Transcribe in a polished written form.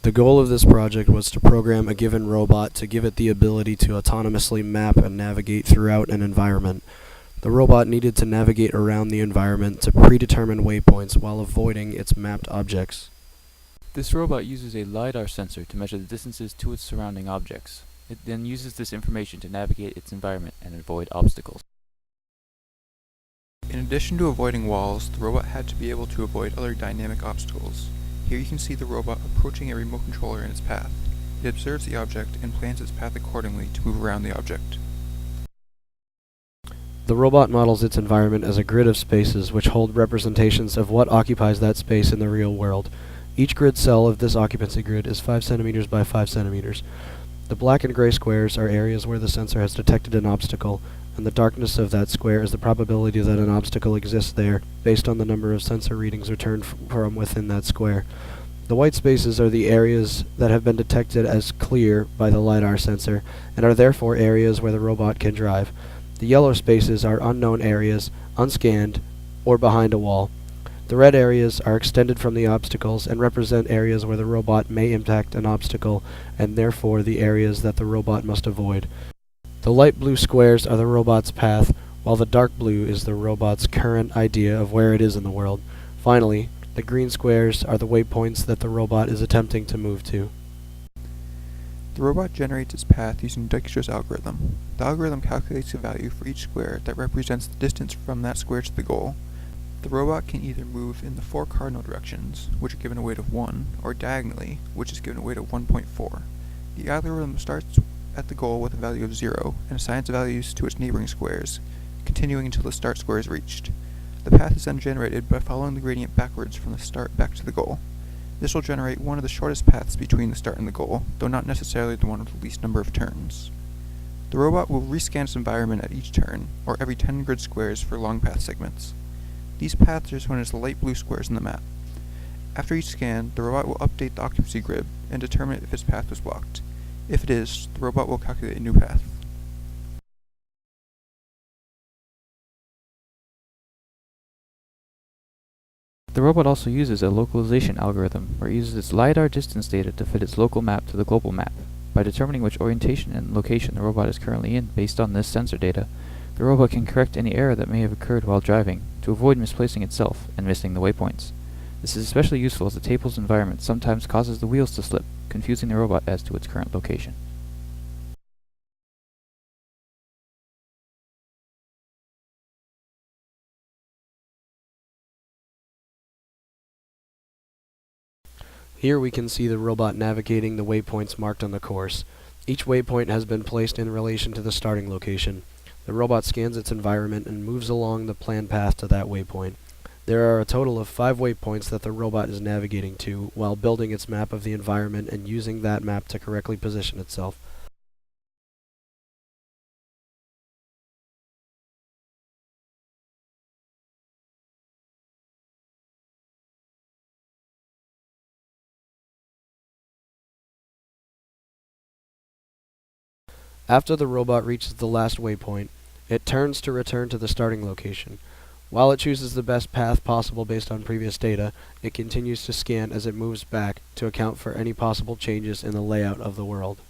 The goal of this project was to program a given robot to give it the ability to autonomously map and navigate throughout an environment. The robot needed to navigate around the environment to predetermined waypoints while avoiding its mapped objects. This robot uses a LIDAR sensor to measure the distances to its surrounding objects. It then uses this information to navigate its environment and avoid obstacles. In addition to avoiding walls, the robot had to be able to avoid other dynamic obstacles. Here you can see the robot approaching a remote controller in its path. It observes the object and plans its path accordingly to move around the object. The robot models its environment as a grid of spaces which hold representations of what occupies that space in the real world. Each grid cell of this occupancy grid is 5 centimeters by 5 centimeters. The black and gray squares are areas where the sensor has detected an obstacle, and the darkness of that square is the probability that an obstacle exists there, based on the number of sensor readings returned from within that square. The white spaces are the areas that have been detected as clear by the LIDAR sensor, and are therefore areas where the robot can drive. The yellow spaces are unknown areas, unscanned, or behind a wall. The red areas are extended from the obstacles and represent areas where the robot may impact an obstacle, and therefore the areas that the robot must avoid. The light blue squares are the robot's path, while the dark blue is the robot's current idea of where it is in the world. Finally, the green squares are the waypoints that the robot is attempting to move to. The robot generates its path using Dijkstra's algorithm. The algorithm calculates a value for each square that represents the distance from that square to the goal. The robot can either move in the 4 cardinal directions, which are given a weight of 1, or diagonally, which is given a weight of 1.4. The algorithm starts at the goal with a value of 0, and assigns values to its neighboring squares, continuing until the start square is reached. The path is then generated by following the gradient backwards from the start back to the goal. This will generate one of the shortest paths between the start and the goal, though not necessarily the one with the least number of turns. The robot will rescan its environment at each turn, or every 10 grid squares for long path segments. These paths are shown as the light blue squares in the map. After each scan, the robot will update the occupancy grid and determine if its path was blocked. If it is, the robot will calculate a new path. The robot also uses a localization algorithm, where it uses its LIDAR distance data to fit its local map to the global map. By determining which orientation and location the robot is currently in based on this sensor data, the robot can correct any error that may have occurred while driving, to avoid misplacing itself and missing the waypoints. This is especially useful as the table's environment sometimes causes the wheels to slip, confusing the robot as to its current location. Here we can see the robot navigating the waypoints marked on the course. Each waypoint has been placed in relation to the starting location. The robot scans its environment and moves along the planned path to that waypoint. There are a total of 5 waypoints that the robot is navigating to, while building its map of the environment and using that map to correctly position itself. After the robot reaches the last waypoint, it turns to return to the starting location. While it chooses the best path possible based on previous data, it continues to scan as it moves back to account for any possible changes in the layout of the world.